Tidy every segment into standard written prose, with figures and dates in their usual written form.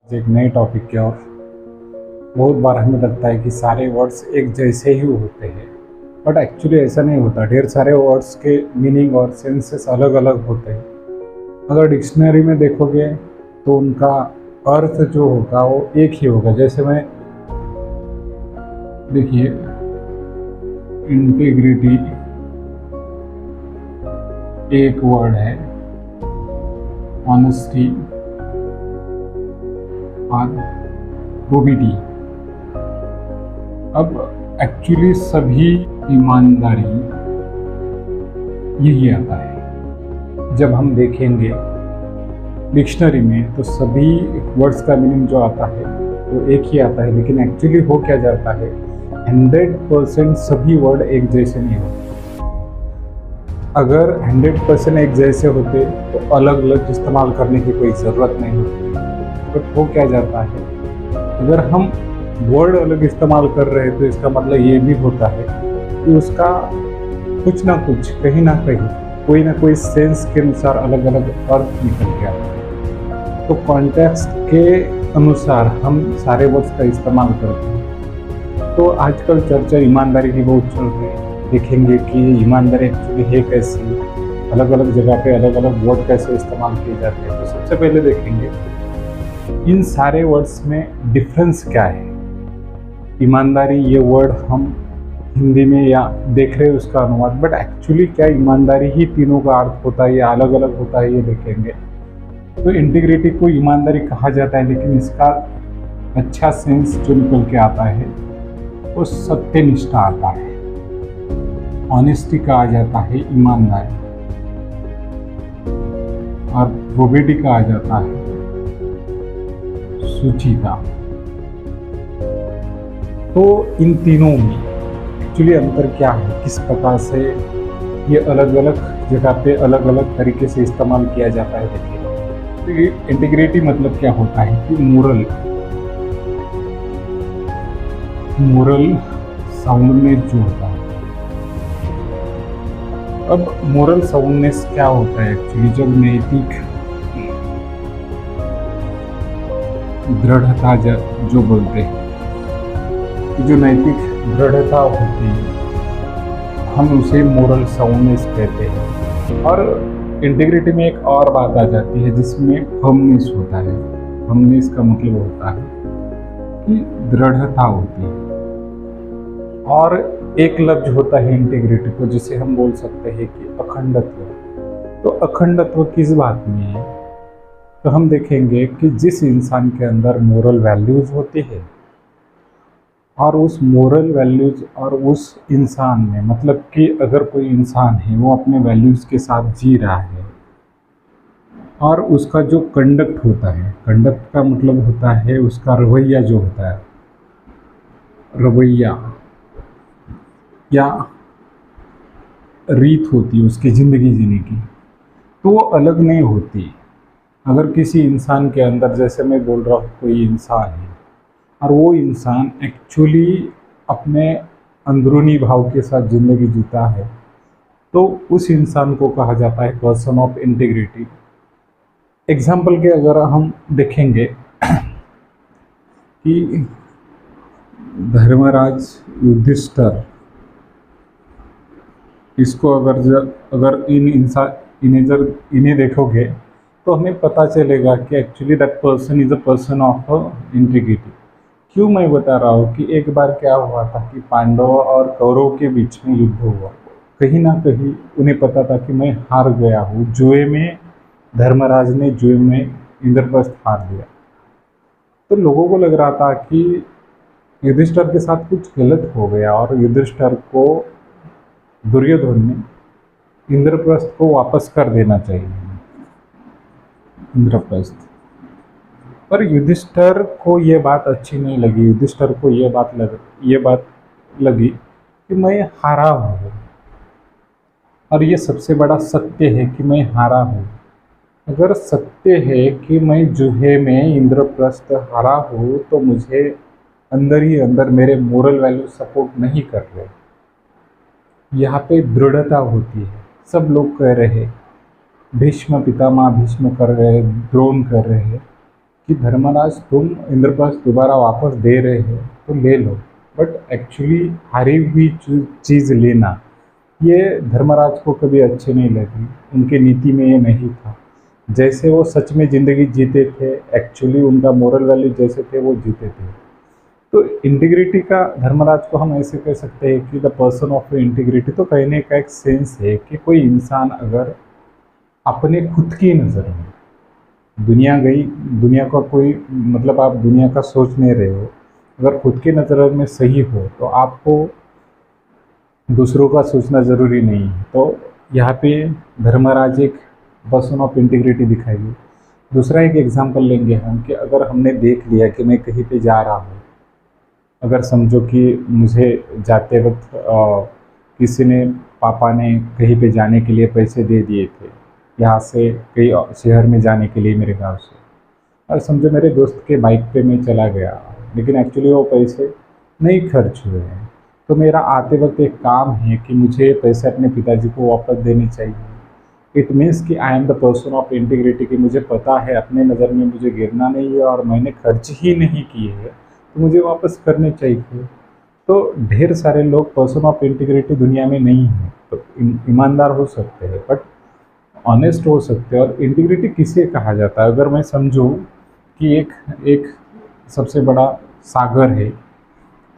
एक नए टॉपिक की ओर। बहुत बार हमें लगता है कि सारे वर्ड्स एक जैसे ही होते हैं, बट एक्चुअली ऐसा नहीं होता। ढेर सारे वर्ड्स के मीनिंग और सेंसेस अलग अलग होते हैं। अगर डिक्शनरी में देखोगे तो उनका अर्थ जो होगा वो एक ही होगा। जैसे मैं देखिए, इंटीग्रिटी एक वर्ड है, ऑनेस्टी और प्रोबिटी। अब एक्चुअली सभी ईमानदारी यही आता है। जब हम देखेंगे डिक्शनरी में तो सभी वर्ड्स का मीनिंग जो आता है वो एक ही आता है, लेकिन एक्चुअली हो क्या जाता है, 100% सभी वर्ड एक जैसे नहीं होते। अगर 100% एक जैसे होते तो अलग अलग इस्तेमाल करने की कोई ज़रूरत नहीं होती। बट हो क्या जाता है, अगर हम वर्ड अलग इस्तेमाल कर रहे हैं तो इसका मतलब ये भी होता है कि उसका कुछ ना कुछ, कहीं ना कहीं, कोई ना कोई सेंस के अनुसार अलग अलग अर्थ निकल के आता है। तो कॉन्टेक्स्ट के अनुसार हम सारे वर्ड्स का इस्तेमाल करते हैं। तो आजकल चर्चा ईमानदारी की बहुत चल रही है। देखेंगे कि ईमानदारी एक्चुअली है कैसी, अलग अलग जगह पे अलग अलग वर्ड कैसे इस्तेमाल किए जाते हैं। तो सबसे पहले देखेंगे इन सारे वर्ड्स में डिफरेंस क्या है। ईमानदारी ये वर्ड हम हिंदी में या देख रहे हैं उसका अनुवाद, बट एक्चुअली क्या ईमानदारी ही तीनों का अर्थ होता है या अलग अलग होता है, ये देखेंगे। तो इंटीग्रिटी को ईमानदारी कहा जाता है, लेकिन इसका अच्छा सेंस जो निकल के आता है वो सत्यनिष्ठा आता है। ऑनेस्टी कहा जाता है ईमानदारी, और प्रोबिटी कहा जाता है सुचिता। तो इन तीनों में एक्चुअली अंतर क्या है, किस प्रकार से ये अलग अलग जगह पे अलग अलग तरीके से इस्तेमाल किया जाता है, देखिए। तो ये इंटीग्रिटी मतलब क्या होता है कि मोरल साउंडनेस जो होता है। अब मोरल साउंडनेस क्या होता है एक्चुअली, जब नैतिक दृढ़ता जो बोलते हैं, जो नैतिक दृढ़ता होती है, हम उसे मोरल साउंडनेस कहते हैं। और इंटीग्रिटी में एक और बात आ जाती है जिसमें फर्मनेस होता है। फर्मनेस का मतलब होता है कि दृढ़ता होती है। और एक लफ्ज होता है इंटीग्रिटी को, जिसे हम बोल सकते हैं कि अखंडत्व। तो अखंडत्व किस बात में है, तो हम देखेंगे कि जिस इंसान के अंदर मोरल वैल्यूज होती है और उस मोरल वैल्यूज और उस इंसान में, मतलब कि अगर कोई इंसान है वो अपने वैल्यूज के साथ जी रहा है और उसका जो कंडक्ट होता है, कंडक्ट का मतलब होता है उसका रवैया जो होता है, रवैया या रीत होती है उसकी ज़िंदगी जीने की, तो वो अलग नहीं होती। अगर किसी इंसान के अंदर, जैसे मैं बोल रहा हूँ कोई इंसान है और वो इंसान एक्चुअली अपने अंदरूनी भाव के साथ ज़िंदगी जीता है, तो उस इंसान को कहा जाता है पर्सन ऑफ इंटीग्रिटी। एग्जाम्पल के अगर हम देखेंगे कि धर्मराज युधिष्ठिर, इसको अगर इन्हें देखोगे तो हमें पता चलेगा कि actually that person is a person of integrity. क्यों मैं बता रहा हूँ कि एक बार क्या हुआ था कि पांडवों और कौरवों के बीच में युद्ध हुआ। कहीं ना कहीं उन्हें पता था कि मैं हार गया हूँ। जुए में धर्मराज ने जुए में इंद्रप्रस्थ हार दिया। तो लोगों को लग रहा था कि युधिष्ठिर के साथ कुछ गलत हो गया और युधिष्ठिर को दुर्योधन ने इंद्रप्रस्थ को वापस कर देना चाहिए, इंद्रप्रस्थ। पर युधिष्ठिर को ये बात अच्छी नहीं लगी। युधिष्ठिर को ये बात लगी कि मैं हारा हूँ, और ये सबसे बड़ा सत्य है कि मैं हारा हूँ। अगर सत्य है कि मैं जुए में इंद्रप्रस्थ हारा हूँ तो मुझे अंदर ही अंदर मेरे मोरल वैल्यू सपोर्ट नहीं कर रहे। यहाँ पे दृढ़ता होती है। सब लोग कह रहे हैं, भीष्म पितामह भीष्म कर रहे हैं, द्रोण कर रहे हैं, कि धर्मराज तुम इंद्रप्रस्थ दोबारा वापस दे रहे हो तो ले लो, बट एक्चुअली हारी हुई चीज़ लेना ये धर्मराज को कभी अच्छे नहीं लगी, उनके नीति में ये नहीं था। जैसे वो सच में ज़िंदगी जीते थे, एक्चुअली उनका मोरल वैल्यू जैसे थे वो जीते थे। तो इंटीग्रिटी का धर्मराज को हम ऐसे कह सकते हैं कि द पर्सन ऑफ इंटीग्रिटी, तो कहने का एक सेंस है कि कोई इंसान अगर अपने खुद की नज़र में दुनिया गई, दुनिया का कोई मतलब आप दुनिया का सोच नहीं रहे हो, अगर खुद की नज़र में सही हो तो आपको दूसरों का सोचना ज़रूरी नहीं है। तो यहाँ पे धर्मराज एक पर्सन ऑफ इंटीग्रिटी दिखाई दी। दूसरा एक एग्जांपल लेंगे हम कि अगर हमने देख लिया कि मैं कहीं पे जा रहा हूँ, अगर समझो कि मुझे जाते वक्त किसी ने, पापा ने कहीं पे जाने के लिए पैसे दे दिए थे, यहाँ से कई शहर में जाने के लिए मेरे गांव से, और समझो मेरे दोस्त के बाइक पे मैं चला गया, लेकिन एक्चुअली वो पैसे नहीं खर्च हुए हैं। तो मेरा आते वक्त एक काम है कि मुझे पैसे अपने पिताजी को वापस देने चाहिए। इट मीन्स कि I am the person of integrity, कि मुझे पता है अपने नज़र में मुझे गिरना नहीं है और मैंने खर्च ही नहीं किए हैं तो मुझे वापस करने चाहिए। तो ढेर सारे लोग पर्सन ऑफ इंटीग्रिटी दुनिया में नहीं हैं, तो ईमानदार हो सकते हैं बट ऑनेस्ट हो सकते हैं। और इंटीग्रिटी किसे कहा जाता है? अगर मैं समझूँ कि एक सबसे बड़ा सागर है,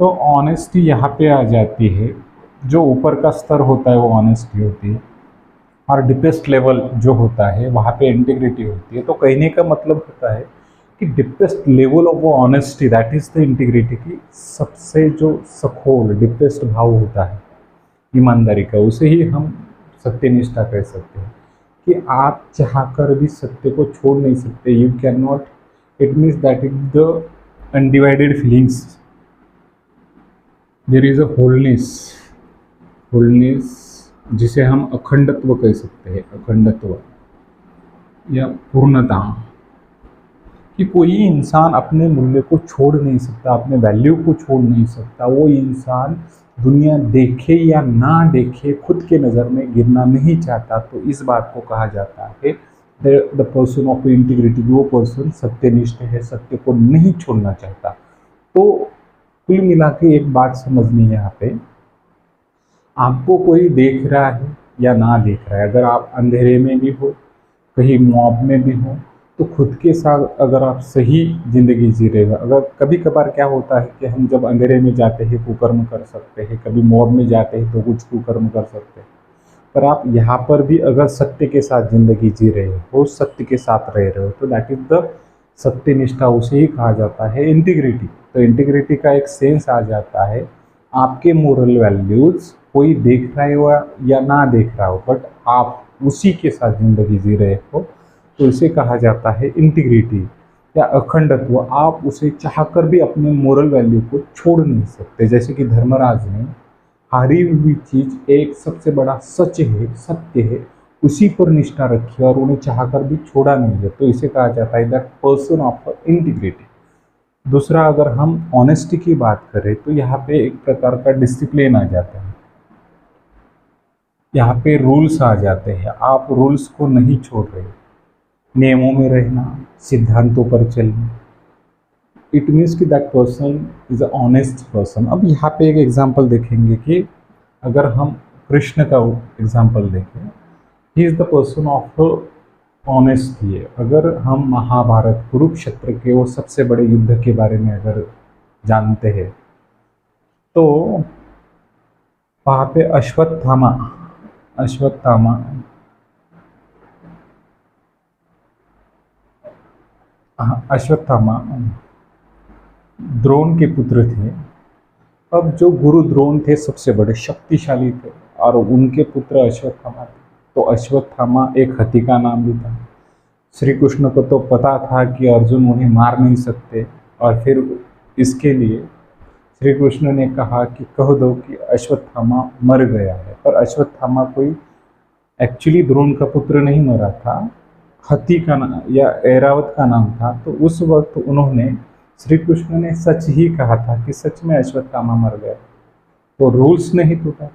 तो ऑनेस्टी यहाँ पे आ जाती है। जो ऊपर का स्तर होता है वो ऑनेस्टी होती है, और डिपेस्ट लेवल जो होता है वहाँ पे इंटीग्रिटी होती है। तो कहने का मतलब होता है कि डिपेस्ट लेवल ऑफ वो honesty, that is the integrity, की सबसे जो सखोल डिपेस्ट भाव होता है ईमानदारी का, उसे ही हम सत्यनिष्ठा कह सकते हैं। कि आप चाहकर भी सत्य को छोड़ नहीं सकते, you can not, it means that is the undivided feelings, there is a wholeness जिसे हम अखंडत्व कह सकते हैं, अखंडत्व या पूर्णता, कि कोई इंसान अपने मूल्य को छोड़ नहीं सकता, अपने वैल्यू को छोड़ नहीं सकता। वो इंसान दुनिया देखे या ना देखे खुद के नज़र में गिरना नहीं चाहता। तो इस बात को कहा जाता है द पर्सन ऑफ इंटीग्रिटी, वो पर्सन सत्यनिष्ठ है, सत्य को नहीं छोड़ना चाहता। तो कुल मिला के एक बात समझनी है यहाँ पे, आपको कोई देख रहा है या ना देख रहा है, अगर आप अंधेरे में भी हो, कहीं मॉब में भी हो, तो खुद के साथ अगर आप सही ज़िंदगी जी रहे हो, अगर कभी कभार क्या होता है कि हम जब अंधेरे में जाते हैं कुकर्म कर सकते हैं, कभी मॉब में जाते हैं तो कुछ कुकर्म कर सकते हैं, पर आप यहाँ पर भी अगर सत्य के साथ ज़िंदगी जी रहे हो, सत्य के साथ रह रहे हो, तो दैट इज़ द सत्यनिष्ठा, उसे ही कहा जाता है इंटीग्रिटी। तो इंटीग्रिटी का एक सेंस आ जाता है, आपके मोरल वैल्यूज़ कोई देख रहा हो या ना देख रहा हो, बट आप उसी के साथ ज़िंदगी जी रहे हो, तो इसे कहा जाता है इंटीग्रिटी या अखंडत्व। आप उसे चाहकर भी अपने मोरल वैल्यू को छोड़ नहीं सकते। जैसे कि धर्मराज ने हारी हुई चीज़ एक सबसे बड़ा सच है, सत्य है, उसी पर निष्ठा रखी और उन्हें चाहकर भी छोड़ा नहीं है, तो इसे कहा जाता है दैट पर्सन ऑफ इंटीग्रिटी। दूसरा, अगर हम ऑनेस्टी की बात करें तो यहाँ पे एक प्रकार का डिसिप्लिन आ जाता है, यहाँ पे रूल्स आ जाते हैं। आप रूल्स को नहीं छोड़ रहे, नियमों में रहना, सिद्धांतों पर चलना, इट मीन्स कि that person is a honest person. अब यहाँ पे एक एग्जांपल देखेंगे कि अगर हम कृष्ण का एग्जांपल देखें, he is the person of honesty है। अगर हम महाभारत कुरुक्षेत्र के वो सबसे बड़े युद्ध के बारे में अगर जानते हैं, तो वहाँ पे अश्वत्थामा द्रोण के पुत्र थे। अब जो गुरु द्रोण थे सबसे बड़े शक्तिशाली थे और उनके पुत्र अश्वत्थामा थे। तो अश्वत्थामा एक हाथी का नाम भी था। श्री कृष्ण को तो पता था कि अर्जुन उन्हें मार नहीं सकते, और फिर इसके लिए श्री कृष्ण ने कहा कि कह दो कि अश्वत्थामा मर गया है। पर अश्वत्थामा कोई एक्चुअली द्रोण का पुत्र नहीं मरा था, हाथी का नाम या ऐरावत का नाम था। तो उस वक्त उन्होंने, श्री कृष्ण ने सच ही कहा था कि सच में अश्वत्थामा मर गया। तो रूल्स नहीं टूटा,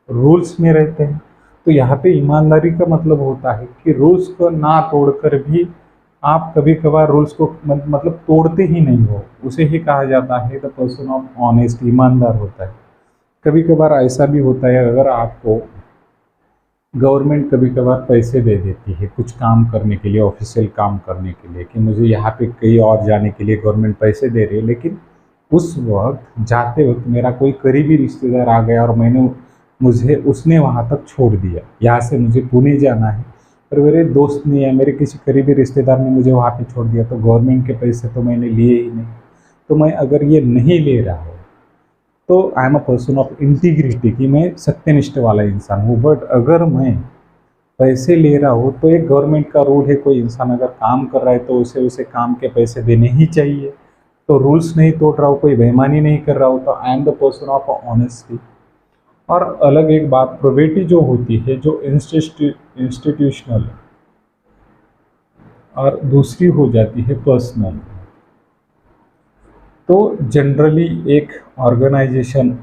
रूल्स में रहते हैं। तो यहाँ पे ईमानदारी का मतलब होता है कि रूल्स को ना तोड़कर भी आप कभी कभार रूल्स को मतलब तोड़ते ही नहीं हो, उसे ही कहा जाता है द पर्सन ऑफ ऑनेस्ट, ईमानदार होता है। कभी कभार ऐसा भी होता है, अगर आपको गवर्नमेंट कभी कभार पैसे दे देती है कुछ काम करने के लिए, ऑफिशियल काम करने के लिए, कि मुझे यहाँ पे कहीं और जाने के लिए गवर्नमेंट पैसे दे रही है, लेकिन उस वक्त जाते वक्त मेरा कोई करीबी रिश्तेदार आ गया और मुझे उसने वहाँ तक छोड़ दिया। यहाँ से मुझे पुणे जाना है, पर मेरे दोस्त ने या मेरे किसी करीबी रिश्तेदार ने मुझे वहाँ पे छोड़ दिया, तो गवर्नमेंट के पैसे तो मैंने लिए ही नहीं। तो मैं अगर ये नहीं ले रहा हूँ तो I am a person of integrity, कि मैं सत्यनिष्ठ वाला इंसान हूँ। बट अगर मैं पैसे ले रहा हूँ तो एक गवर्नमेंट का रूल है, कोई इंसान अगर काम कर रहा है तो उसे काम के पैसे देने ही चाहिए। तो रूल्स नहीं तोड़ रहा हूँ, कोई बेईमानी नहीं कर रहा हूँ, तो I am the person of honesty. और अलग एक बात, प्रोबेटी जो होती है, जो इंस्टीट्यूशनल, और दूसरी हो जाती है पर्सनल। तो जनरली एक ऑर्गेनाइजेशन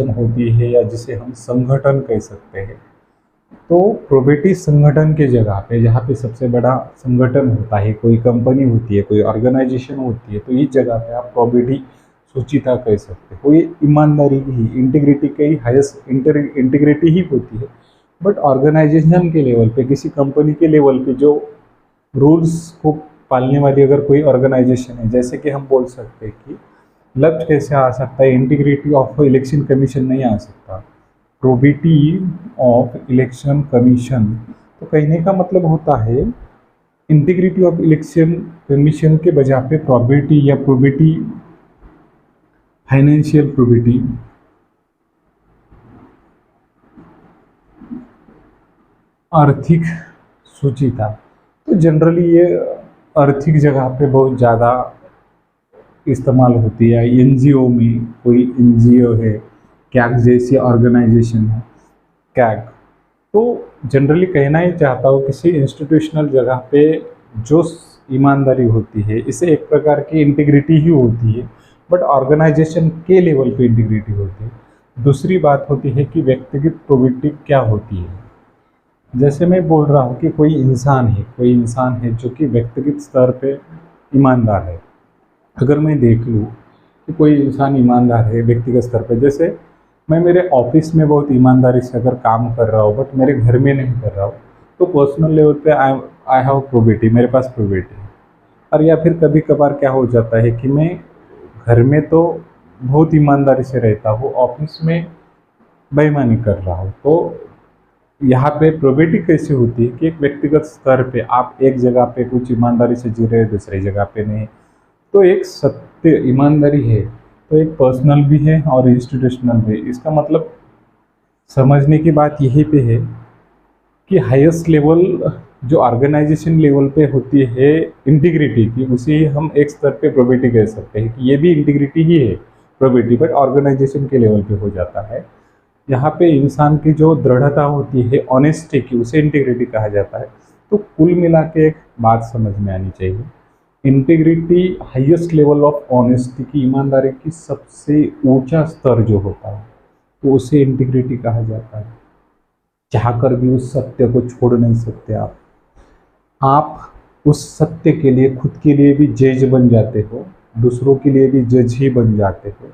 होती है, या जिसे हम संगठन कह सकते हैं, तो प्रोबेटी संगठन के जगह पे, जहाँ पे सबसे बड़ा संगठन होता है, कोई कंपनी होती है, कोई ऑर्गेनाइजेशन होती है, तो इस जगह पे आप प्रोबेटी सूचिता कह सकते हो। ये ईमानदारी की ही, इंटीग्रिटी की हाईएस्ट इंटीग्रिटी ही होती है। बट ऑर्गेनाइजेशन के लेवल पे, किसी कंपनी के लेवल पे जो रूल्स को पालने वाली अगर कोई ऑर्गेनाइजेशन है, जैसे कि हम बोल सकते हैं कि लेफ्ट कैसे आ सकता है, इंटीग्रिटी ऑफ इलेक्शन कमीशन नहीं आ सकता, प्रोबेटी ऑफ इलेक्शन कमीशन। तो कहने का मतलब होता है इंटीग्रिटी ऑफ इलेक्शन कमीशन के बजाय पे प्रोबेटी, या प्रोबेटी फाइनेंशियल प्रोबेटी, आर्थिक सूचिता। तो जनरली ये आर्थिक जगह पे बहुत ज़्यादा इस्तेमाल होती है। एनजीओ में, कोई एनजीओ है, कैग जैसी ऑर्गेनाइजेशन है, कैग, तो जनरली कहना ही चाहता हूँ किसी इंस्टीट्यूशनल जगह पे जो ईमानदारी होती है, इसे एक प्रकार की इंटीग्रिटी ही होती है, बट ऑर्गेनाइजेशन के लेवल पे इंटीग्रिटी होती है। दूसरी बात होती है कि व्यक्तिगत प्रोबेटी क्या होती है। जैसे मैं बोल रहा हूँ कि कोई इंसान है जो कि व्यक्तिगत स्तर पे ईमानदार है। अगर मैं देख लूँ कि कोई इंसान ईमानदार है व्यक्तिगत स्तर पे, जैसे मैं मेरे ऑफिस में बहुत ईमानदारी से अगर काम कर रहा हूँ, बट मेरे घर में नहीं कर रहा हूँ, तो पर्सनल लेवल पे आई हैव प्रोबेटी, मेरे पास प्रोबेटी है। और या फिर कभी कभार क्या हो जाता है कि मैं घर में तो बहुत ईमानदारी से रहता हूँ, ऑफिस में बेईमानी कर रहा हूँ। तो यहाँ पे प्रोबेटी कैसे होती है कि एक व्यक्तिगत स्तर पे आप एक जगह पे कुछ ईमानदारी से जी रहे हैं, दूसरी जगह पे नहीं। तो एक सत्य ईमानदारी है, तो एक पर्सनल भी है और इंस्टीट्यूशनल भी। इसका मतलब समझने की बात यही पे है कि हाईएस्ट लेवल जो ऑर्गेनाइजेशन लेवल पे होती है इंटीग्रिटी की, उसे हम एक स्तर पे प्रोबेटी कह सकते हैं कि ये भी इंटीग्रिटी ही है प्रोबेटी, बट ऑर्गेनाइजेशन के लेवल पे हो जाता है। यहाँ पे इंसान की जो दृढ़ता होती है, ऑनेस्टी की, उसे इंटीग्रिटी कहा जाता है। तो कुल मिला के एक बात समझ में आनी चाहिए, integrity highest level of honesty की, ईमानदारी की सबसे ऊंचा स्तर जो होता है, तो उसे इंटीग्रिटी कहा जाता है। चाहकर भी उस सत्य को छोड़ नहीं सकते आप उस सत्य के लिए खुद के लिए भी जज बन जाते हो, दूसरों के लिए भी जज ही बन जाते हो।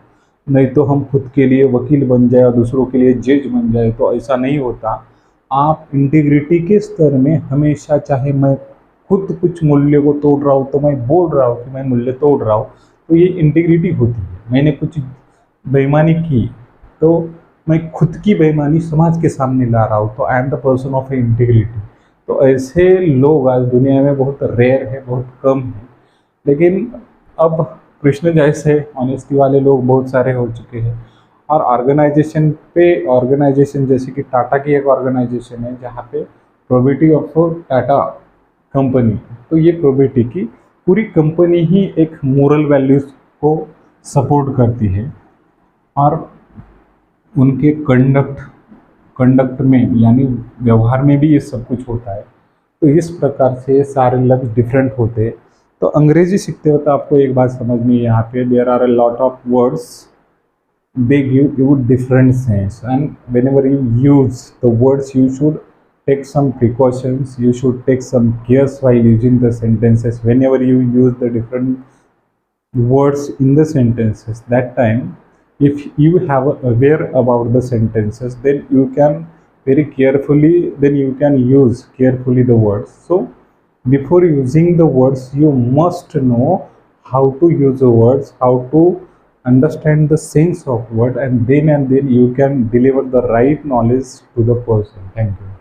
नहीं तो हम खुद के लिए वकील बन जाए और दूसरों के लिए जज बन जाए, तो ऐसा नहीं होता। आप इंटीग्रिटी के स्तर में हमेशा, चाहे मैं खुद कुछ मूल्य को तोड़ रहा हूँ तो मैं बोल रहा हूँ कि मैं मूल्य तोड़ रहा हूँ, तो ये इंटीग्रिटी होती है। मैंने कुछ बेईमानी की तो मैं खुद की बेईमानी समाज के सामने ला रहा हूँ, तो I am the person of integrity. तो ऐसे लोग आज दुनिया में बहुत रेयर है, बहुत कम है। लेकिन अब कृष्ण जैसे ऑनेस्टी वाले लोग बहुत सारे हो चुके हैं। और ऑर्गेनाइजेशन जैसे कि टाटा की एक ऑर्गेनाइजेशन है जहाँ पे प्रोबेटी ऑफ टाटा कंपनी, तो ये प्रोबेटी की पूरी कंपनी ही एक मोरल वैल्यूज़ को सपोर्ट करती है, और उनके कंडक्ट में यानी व्यवहार में भी ये सब कुछ होता है। तो इस प्रकार से सारे लफ्ज़ डिफरेंट होते हैं। तो अंग्रेजी सीखते वक्त आपको एक बात समझ में, यहाँ पे there are a lot of words, they give you different sense, and whenever you use the words you should take some precautions. You should take some cares while using the sentences. Whenever you use the different words in the sentences, that time, if you have aware about the sentences, then you can very carefully, then you can use carefully the words. So before using the words, you must know how to use the words, how to understand the sense of word, and then you can deliver the right knowledge to the person. Thank you.